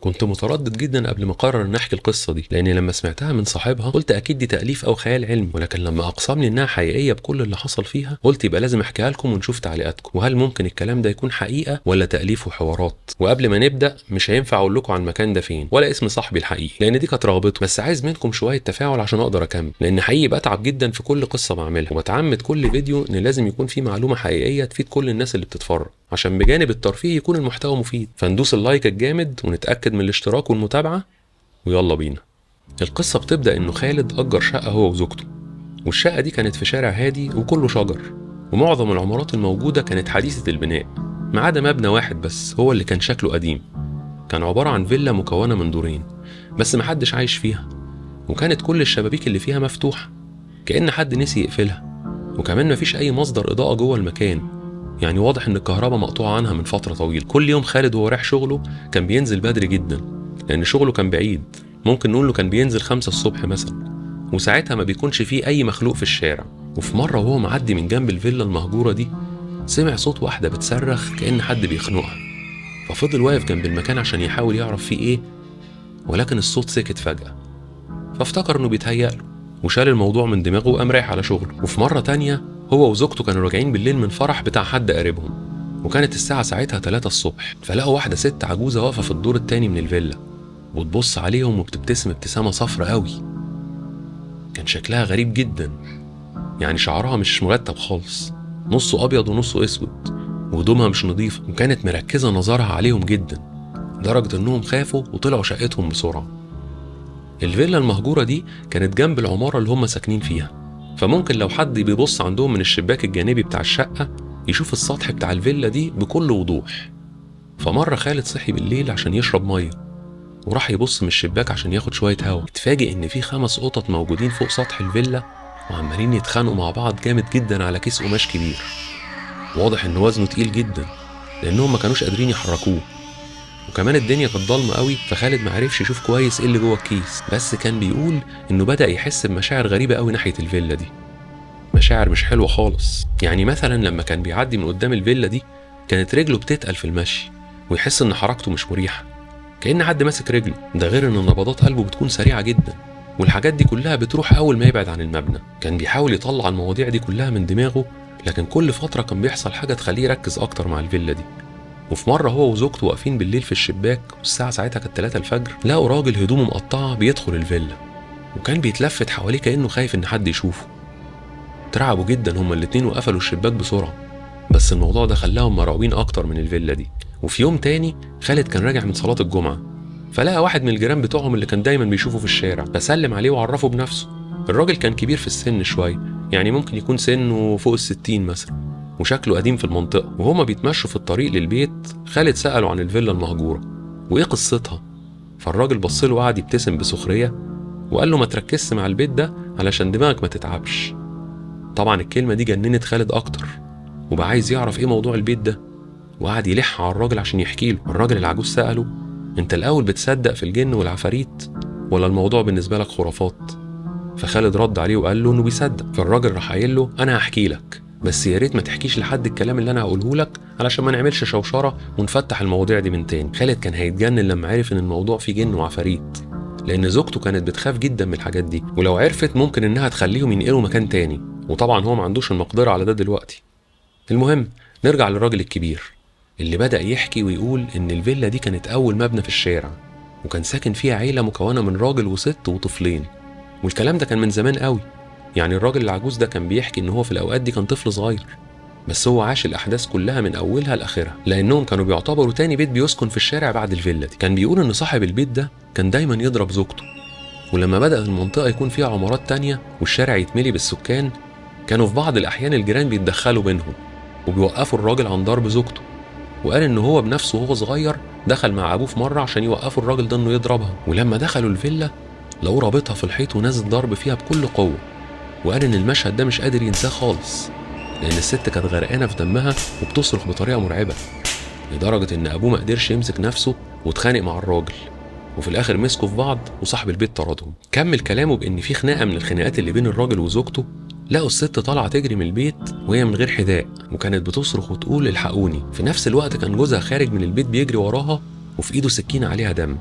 كنت متردد جدا قبل ما اقرر ان احكي القصه دي، لاني لما سمعتها من صاحبها قلت اكيد دي تاليف او خيال علمي، ولكن لما اقسم لي انها حقيقيه بكل اللي حصل فيها قلت يبقى لازم احكيها لكم ونشوف تعليقاتكم، وهل ممكن الكلام ده يكون حقيقه ولا تاليف وحوارات. وقبل ما نبدا مش هينفع اقول لكم عن المكان ده فين ولا اسم صاحبي الحقيقي، لان دي كانت رغبته، بس عايز منكم شويه تفاعل عشان اقدر اكمل، لان حقيقي بتعب جدا في كل قصه بعملها، وبتعمد كل فيديو ان لازم يكون فيه معلومه حقيقيه تفيد كل الناس اللي بتتفرج، عشان بجانب الترفيه يكون المحتوى مفيد. فندوس اللايك الجامد ونتاكد من الاشتراك والمتابعه، ويلا بينا. القصه بتبدا انه خالد اجر شقه هو وزوجته، والشقه دي كانت في شارع هادي وكله شجر، ومعظم العمارات الموجوده كانت حديثه البناء ما عدا مبنى واحد بس هو اللي كان شكله قديم. كان عباره عن فيلا مكونه من دورين بس محدش عايش فيها، وكانت كل الشبابيك اللي فيها مفتوحه كأن حد نسي يقفلها، وكمان مفيش اي مصدر اضاءه جوه المكان، يعني واضح ان الكهرباء مقطوعه عنها من فتره طويله. كل يوم خالد وهو رايح شغله كان بينزل بدري جدا لان شغله كان بعيد، ممكن نقول له كان بينزل 5 الصبح مثلا، وساعتها ما بيكونش فيه اي مخلوق في الشارع. وفي مره وهو معدي من جنب الفيلا المهجوره دي سمع صوت واحده بتصرخ كأن حد بيخنقها، ففضل واقف جنب المكان عشان يحاول يعرف فيه ايه، ولكن الصوت سكت فجأة، فافتكر انه بيتهيأله وشال الموضوع من دماغه وقام رايح على شغله. وفي مرة تانية هو وزوجته كانوا راجعين بالليل من فرح بتاع حد قريبهم، وكانت الساعة ساعتها 3 الصبح، فلقوا واحدة ست عجوزة واقفة في الدور التاني من الفيلا وتبص عليهم وبتبتسم ابتسامة صفرة قوي. كان شكلها غريب جدا، يعني شعرها مش مرتب خالص، نصه أبيض ونصه أسود، وهدومها مش نظيفة، وكانت مركزة نظرها عليهم جدا لدرجة إنهم خافوا وطلعوا شقتهم بسرعة. الفيلا المهجورة دي كانت جنب العمارة اللي هم ساكنين فيها، فممكن لو حد بيبص عندهم من الشباك الجانبي بتاع الشقة يشوف السطح بتاع الفيلا دي بكل وضوح. فمرة خالد صحي بالليل عشان يشرب مية، وراح يبص من الشباك عشان ياخد شوية هوا، اتفاجئ ان في 5 قطط موجودين فوق سطح الفيلا وعمالين يتخانقوا مع بعض جامد جدا على كيس قماش كبير، واضح ان وزنه تقيل جدا لانهم ما كانوش قادرين يحركوه، وكمان الدنيا كانت ضلمه قوي، فخالد ما عرفش يشوف كويس ايه اللي جوه الكيس، بس كان بيقول انه بدأ يحس بمشاعر غريبه قوي ناحيه الفيلا دي، مشاعر مش حلوه خالص. يعني مثلا لما كان بيعدي من قدام الفيلا دي كانت رجله بتتقل في المشي، ويحس ان حركته مش مريحه كأن حد ماسك رجله، ده غير ان نبضات قلبه بتكون سريعه جدا، والحاجات دي كلها بتروح اول ما يبعد عن المبنى. كان بيحاول يطلع المواضيع دي كلها من دماغه، لكن كل فتره كان بيحصل حاجه تخليه يركز اكتر مع الفيلا دي. وفي مرة هو وزوجته واقفين بالليل في الشباك والساعة ساعتها كانت 3 الفجر، لقوا راجل هدومه مقطعة بيدخل الفيلا، وكان بيتلفت حواليه كأنه خايف إن حد يشوفه. اترعبوا جدا هما الاتنين وقفلوا الشباك بسرعة، بس الموضوع ده خلاهم مرعوبين أكتر من الفيلا دي. وفي يوم تاني خالد كان راجع من صلاة الجمعة، فلقى واحد من الجيران بتوعهم اللي كان دايما بيشوفه في الشارع، فسلم عليه وعرفه بنفسه. الراجل كان كبير في السن شوية، يعني ممكن يكون سنه فوق ال60 مثلا، وشكله قديم في المنطقة. وهما بيتمشوا في الطريق للبيت خالد سأله عن الفيلا المهجورة وإيه قصتها، فالراجل بصله وقعد يبتسم بسخرية وقال له ما تركزش مع البيت ده علشان دماغك ما تتعبش. طبعا الكلمة دي جننت خالد أكتر، وبقى عايز يعرف إيه موضوع البيت ده، وقعد يلح على الراجل عشان يحكيله. الراجل العجوز سأله أنت الأول بتصدق في الجن والعفاريت ولا الموضوع بالنسبة لك خرافات؟ فخالد رد عليه وقال له إنه بيصدق. فالراجل راح قايل له أنا هحكي لك، بس يا ريت ما تحكيش لحد الكلام اللي انا هقوله لك علشان ما نعملش شوشره ونفتح المواضيع دي من تاني. خالد كان هيتجنن لما عرف ان الموضوع فيه جن وعفاريت، لان زوجته كانت بتخاف جدا من الحاجات دي، ولو عرفت ممكن انها تخليهم ينقلوا مكان تاني، وطبعا هو ما عندوش المقدره على ده دلوقتي. المهم نرجع للراجل الكبير اللي بدأ يحكي ويقول ان الفيلا دي كانت اول مبنى في الشارع، وكان ساكن فيها عيله مكونه من راجل وست وطفلين، والكلام ده كان من زمان قوي. يعني الراجل العجوز ده كان بيحكي ان هو في الاوقات دي كان طفل صغير، بس هو عاش الاحداث كلها من اولها لاخرها، لانهم كانوا بيعتبروا تاني بيت بيسكن في الشارع بعد الفيلا دي. كان بيقول ان صاحب البيت ده كان دايما يضرب زوجته، ولما بدأت المنطقة يكون فيها عمارات تانية والشارع يتملي بالسكان كانوا في بعض الاحيان الجيران بيتدخلوا بينهم وبيوقفوا الراجل عن ضرب زوجته. وقال ان هو بنفسه وهو صغير دخل مع ابوه في مرة عشان يوقفوا الراجل ده انه يضربها، ولما دخلوا الفيلا لقوا رابطها في الحيط ونازل ضرب فيها بكل قوة. وقال ان المشهد ده مش قادر ينساه خالص، لان الست كانت غرقانه في دمها وبتصرخ بطريقه مرعبه، لدرجه ان ابوه ما قدرش يمسك نفسه واتخانق مع الراجل، وفي الاخر مسكوا في بعض وصاحب البيت طردهم. كمل كلامه بان في خناقه من الخناقات اللي بين الراجل وزوجته لقوا الست طالعه تجري من البيت وهي من غير حذاء، وكانت بتصرخ وتقول الحقوني. في نفس الوقت كان جوزها خارج من البيت بيجري وراها وفي ايده سكينه عليها دم،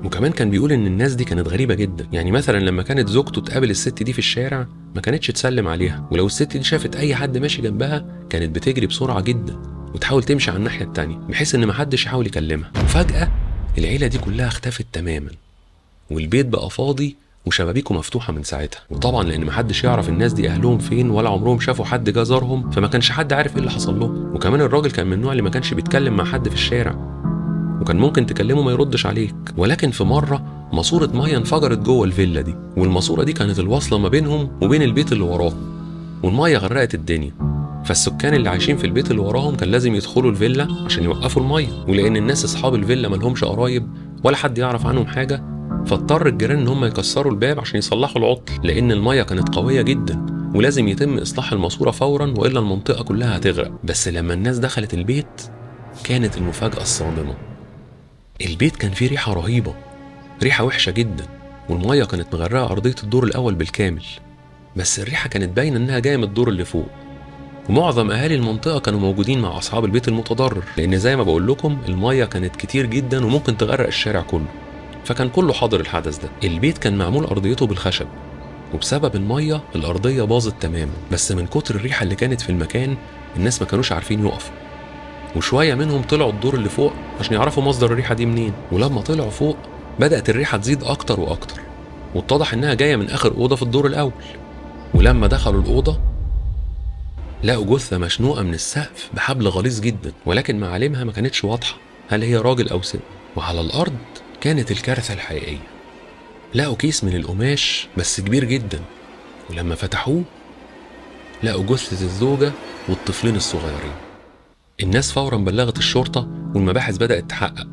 وكمان كان بيقول ان الناس دي كانت غريبة جدا. يعني مثلا لما كانت زوجته تقابل الست دي في الشارع ما كانتش تسلم عليها، ولو الست دي شافت اي حد ماشي جنبها كانت بتجري بسرعة جدا وتحاول تمشي على الناحية التانية بحيث ان محدش يحاول يكلمها. وفجأة العيلة دي كلها اختفت تماما، والبيت بقى فاضي وشبابيكه مفتوحة من ساعتها. وطبعا لان محدش يعرف الناس دي اهلهم فين ولا عمرهم شافوا حد جه زارهم، فما كانش حد عارف ايه اللي حصل لهم. وكمان الراجل كان من النوع اللي ما كانش بيتكلم مع حد في الشارع، وكان ممكن تكلمه ما يردش عليك. ولكن في مرة ماسورة مية انفجرت جوه الفيلا دي، والماسورة دي كانت الوصلة ما بينهم وبين البيت اللي وراهم، والمية غرقت الدنيا. فالسكان اللي عايشين في البيت اللي وراهم كان لازم يدخلوا الفيلا عشان يوقفوا المية، ولأن الناس أصحاب الفيلا ملهمش قرايب ولا حد يعرف عنهم حاجة، فاضطر الجيران إن هم يكسروا الباب عشان يصلحوا العطل، لأن المية كانت قوية جدا ولازم يتم إصلاح الماسورة فورا وإلا المنطقة كلها هتغرق. بس لما الناس دخلت البيت كانت المفاجأة الصادمة. البيت كان فيه ريحة رهيبة، ريحة وحشة جدا، والمية كانت مغرقة أرضية الدور الأول بالكامل. بس الريحة كانت باينة إنها جاية من الدور اللي فوق، ومعظم أهالي المنطقة كانوا موجودين مع أصحاب البيت المتضرر، لأن زي ما بقول لكم المية كانت كتير جدا وممكن تغرق الشارع كله، فكان كله حاضر الحدث ده. البيت كان معمول أرضيته بالخشب، وبسبب المية الأرضية باظت تماما. بس من كتر الريحة اللي كانت في المكان الناس ما كانوش عارفين يقفوا، وشوية منهم طلعوا الدور اللي فوق عشان يعرفوا مصدر الريحة دي منين. ولما طلعوا فوق بدأت الريحة تزيد أكتر وأكتر، واتضح إنها جاية من آخر أوضة في الدور الأول. ولما دخلوا الأوضة لقوا جثة مشنوقة من السقف بحبل غليظ جدا، ولكن معالمها ما كانتش واضحة هل هي راجل أو ست. وعلى الأرض كانت الكارثة الحقيقية. لقوا كيس من القماش بس كبير جدا، ولما فتحوه لقوا جثة الزوجة والطفلين الصغيرين. الناس فورا بلغت الشرطة والمباحث بدأت تحقق،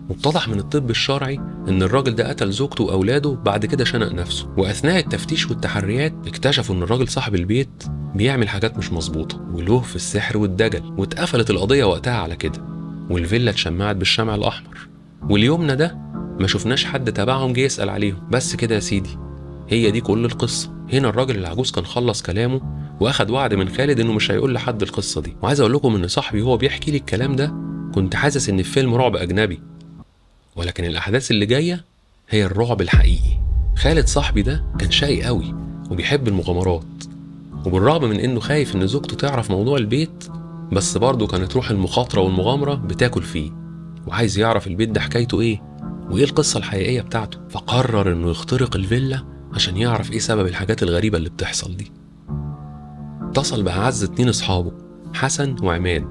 واتضح من الطب الشرعي ان الراجل ده قتل زوجته واولاده بعد كده شنق نفسه. واثناء التفتيش والتحريات اكتشفوا ان الراجل صاحب البيت بيعمل حاجات مش مظبوطه وله في السحر والدجل، واتقفلت القضيه وقتها على كده، والفيلا اتشمعت بالشمع الاحمر. واليومنا ده ما شفناش حد تبعهم جه يسال عليهم. بس كده يا سيدي، هي دي كل القصه. هنا الراجل العجوز كان خلص كلامه واخد وعد من خالد انه مش هيقول لحد القصه دي. وعايز اقول لكم ان صاحبي هو بيحكي لي الكلام ده كنت حاسس ان الفيلم رعب اجنبي، ولكن الأحداث اللي جاية هي الرعب الحقيقي. خالد صاحبي ده كان شقي قوي وبيحب المغامرات، وبالرغم من إنه خايف إن زوجته تعرف موضوع البيت، بس برضه كانت روح المخاطرة والمغامرة بتاكل فيه، وعايز يعرف البيت ده حكايته إيه وإيه القصة الحقيقية بتاعته. فقرر إنه يخترق الفيلا عشان يعرف إيه سبب الحاجات الغريبة اللي بتحصل دي. اتصل بأعز 2 أصحابه، حسن وعماد.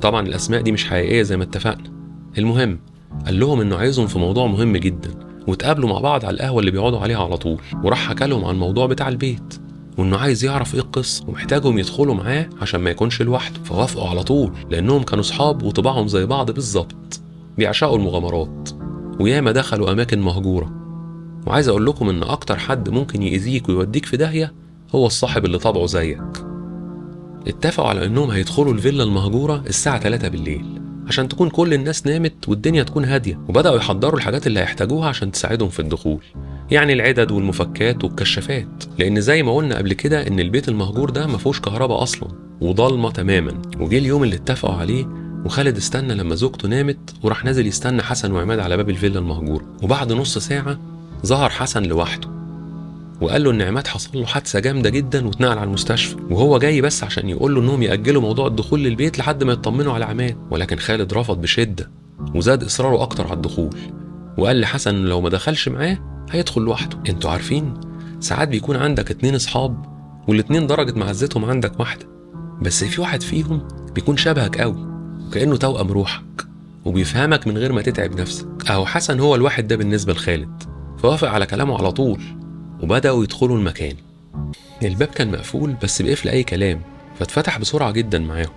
طبعا الأسماء دي مش حقيقية زي ما اتفقنا. المهم قال لهم انه عايزهم في موضوع مهم جدا، واتقابلوا مع بعض على القهوه اللي بيقعدوا عليها على طول. وراح حكى لهم عن الموضوع بتاع البيت وانه عايز يعرف ايه القصه ومحتاجهم يدخلوا معاه عشان ما يكونش لوحده. فوافقوا على طول لانهم كانوا صحاب وطباعهم زي بعض بالظبط، بيعشقوا المغامرات وياما دخلوا اماكن مهجوره. وعايز اقول لكم ان اكتر حد ممكن يأذيك ويوديك في داهيه هو الصاحب اللي طبعه زيك. اتفقوا على انهم هيدخلوا الفيلا المهجوره الساعه 3 بالليل عشان تكون كل الناس نامت والدنيا تكون هادية، وبدأوا يحضروا الحاجات اللي هيحتاجوها عشان تساعدهم في الدخول، يعني العدد والمفكات والكشافات، لأن زي ما قلنا قبل كده إن البيت المهجور ده مفهوش كهرباء أصلا وضلمة تماما. وجه اليوم اللي اتفقوا عليه وخالد استنى لما زوجته نامت وراح نازل يستنى حسن وعماد على باب الفيلا المهجورة. وبعد نص ساعة ظهر حسن لوحده وقال له ان عماد حصل له حادثه جامده جدا واتنقل على المستشفى، وهو جاي بس عشان يقول له انهم ياجلوا موضوع الدخول للبيت لحد ما يطمنوا على عماد. ولكن خالد رفض بشده وزاد اصراره اكتر على الدخول، وقال لحسن ان لو ما دخلش معاه هيدخل لوحده. انتوا عارفين ساعات بيكون عندك 2 اصحاب والاتنين درجه معزتهم عندك واحده، بس في واحد فيهم بيكون شبهك قوي وكانه توأم روحك وبيفهمك من غير ما تتعب نفسك. اهو حسن هو الواحد ده بالنسبه لخالد، فوافق على كلامه على طول وبدأوا يدخلوا المكان. الباب كان مقفول بس بقفل أي كلام، فاتفتح بسرعة جدا معاهم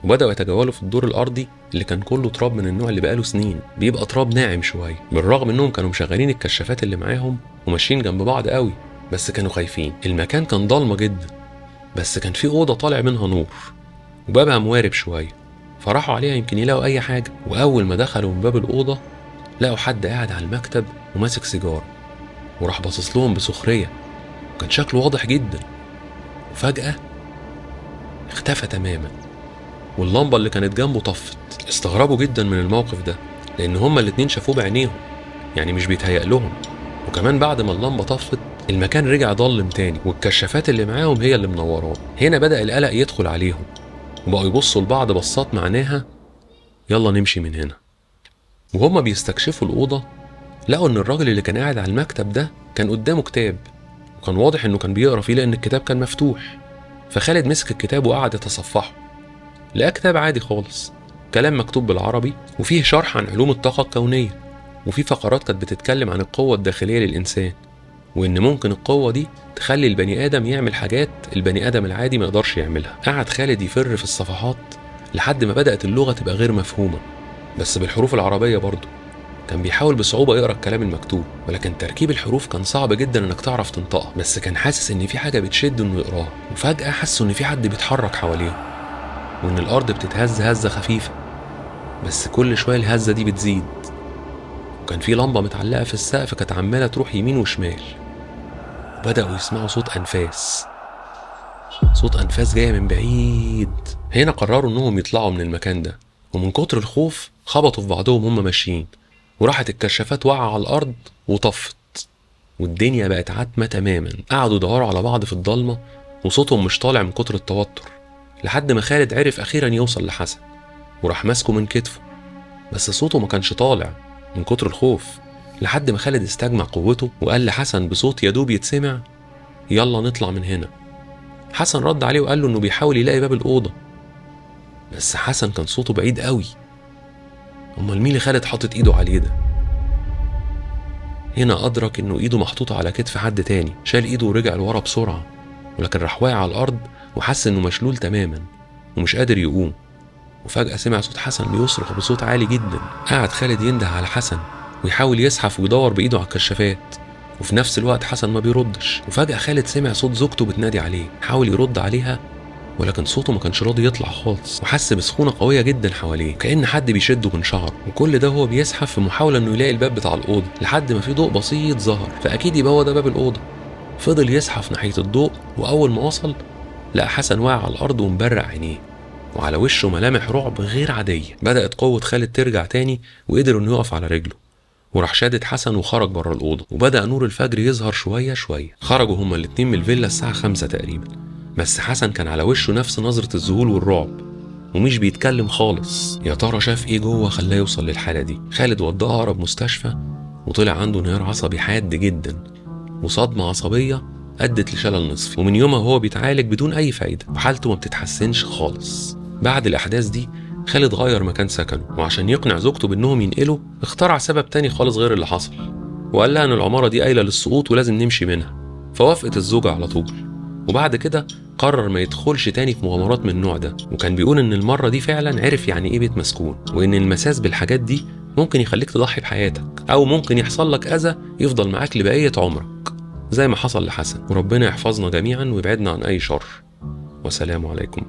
وبدأوا يتجولوا في الدور الأرضي اللي كان كله تراب من النوع اللي بقاله سنين، بيبقى تراب ناعم شوية. بالرغم إنهم كانوا مشغلين الكشافات اللي معاهم وماشيين جنب بعض قوي، بس كانوا خايفين. المكان كان ضلمة جدا، بس كان في أوضة طالع منها نور وبابها موارب شوية، فراحوا عليها يمكن يلاقوا أي حاجة. وأول ما دخلوا من باب الأوضة لقوا حد قاعد على المكتب وماسك سيجارة، وراح باصص لهم بسخرية وكان شكله واضح جدا. وفجأة اختفى تماما واللمبة اللي كانت جنبه طفت. استغربوا جدا من الموقف ده لأن هما الاتنين شافوه بعينيهم، يعني مش بيتهيأ لهم. وكمان بعد ما اللمبة طفت المكان رجع ضلم تاني، والكشافات اللي معاهم هي اللي منوراه. هنا بدأ القلق يدخل عليهم، وبقوا يبصوا لبعض بصات معناها يلا نمشي من هنا. وهما بيستكشفوا الأوضة لقوا إن الراجل اللي كان قاعد على المكتب ده كان قدامه كتاب، وكان واضح إنه كان بيقرأ فيه لأن الكتاب كان مفتوح. فخالد مسك الكتاب وقعد يتصفحه. لقى كتاب عادي خالص، كلام مكتوب بالعربي وفيه شرح عن علوم الطاقة الكونية، وفي فقرات كانت بتتكلم عن القوة الداخلية للإنسان، وإن ممكن القوة دي تخلي البني آدم يعمل حاجات البني آدم العادي ما يقدرش يعملها. قعد خالد يفر في الصفحات لحد ما بدأت اللغة تبقى غير مفهومة، بس بالحروف العربية برضه. كان بيحاول بصعوبة يقرأ الكلام المكتوب، ولكن تركيب الحروف كان صعب جدا انك تعرف تنطقها. بس كان حاسس ان في حاجة بتشد انه يقراها. وفجأة حس ان في حد بيتحرك حواليه، وان الارض بتتهز هزة خفيفة، بس كل شوية الهزة دي بتزيد. وكان في لمبة متعلقة في السقف كانت عمالة تروح يمين وشمال. بدأوا يسمعوا صوت أنفاس، صوت أنفاس جاية من بعيد. هنا قرروا انهم يطلعوا من المكان ده، ومن كتر الخوف خبطوا في بعضهم هم ماشيين، وراحت الكشافات واقعة على الأرض وطفت، والدنيا بقت عتمة تماما. قعدوا يدوروا على بعض في الضلمة وصوتهم مش طالع من كتر التوتر، لحد ما خالد عرف أخيرا يوصل لحسن وراح ماسكه من كتفه، بس صوته ما كانش طالع من كتر الخوف. لحد ما خالد استجمع قوته وقال لحسن بصوت يدوب يتسمع يلا نطلع من هنا. حسن رد عليه وقال له انه بيحاول يلاقي باب الأوضة، بس حسن كان صوته بعيد قوي. امال مين اللي خالد حاطط ايده عليه ده؟ هنا أدرك إنه إيده محطوطة على كتف حد تاني. شال إيده ورجع لورا بسرعة، ولكن راح واقع على الأرض وحس إنه مشلول تماما ومش قادر يقوم. وفجأة سمع صوت حسن بيصرخ بصوت عالي جدا. قعد خالد ينده على حسن ويحاول يزحف ويدور بإيده على الكشافات، وفي نفس الوقت حسن ما بيردش. وفجأة خالد سمع صوت زوجته بتنادي عليه، حاول يرد عليها ولكن صوته ما كانش راضي يطلع خالص، وحس بسخونة قوية جدا حواليه كأن حد بيشده من شعره. وكل ده هو بيزحف في محاولة انه يلاقي الباب بتاع الأوضة، لحد ما في ضوء بسيط ظهر، فأكيد يبقى هو ده باب الأوضة. فضل يزحف ناحية الضوء، وأول ما وصل لقى حسن واقع على الأرض ومبرق عينيه، وعلى وشه ملامح رعب غير عادية. بدأت قوة خالد ترجع تاني وقدر انه يقف على رجله، وراح شادد حسن وخرج بره الأوضة. وبدأ نور الفجر يظهر شوية شوية. خرجوا هما الاتنين من الفيلا الساعة 5 تقريبا، بس حسن كان على وشه نفس نظرة الذهول والرعب ومش بيتكلم خالص. يا ترى شاف ايه جوه خلاه يوصل للحالة دي؟ خالد وداه أقرب مستشفى وطلع عنده انهيار عصبي حاد جدا وصدمة عصبية أدت لشلل نصفي، ومن يومها هو بيتعالج بدون أي فايدة وحالته ما بتتحسنش خالص. بعد الأحداث دي خالد غير مكان سكنه، وعشان يقنع زوجته بأنهم ينقلوا اخترع سبب تاني خالص غير اللي حصل، وقال لها أن العمارة دي قايلة للسقوط ولازم نمشي منها. فوافقت الزوجة على طول، وبعد كده قرر ما يدخلش تاني في مغامرات من النوع ده. وكان بيقول ان المرة دي فعلا عرف يعني ايه بيت مسكون، وان المساس بالحاجات دي ممكن يخليك تضحي بحياتك، او ممكن يحصل لك اذى يفضل معاك لبقية عمرك زي ما حصل لحسن. وربنا يحفظنا جميعا ويبعدنا عن اي شر، والسلام عليكم.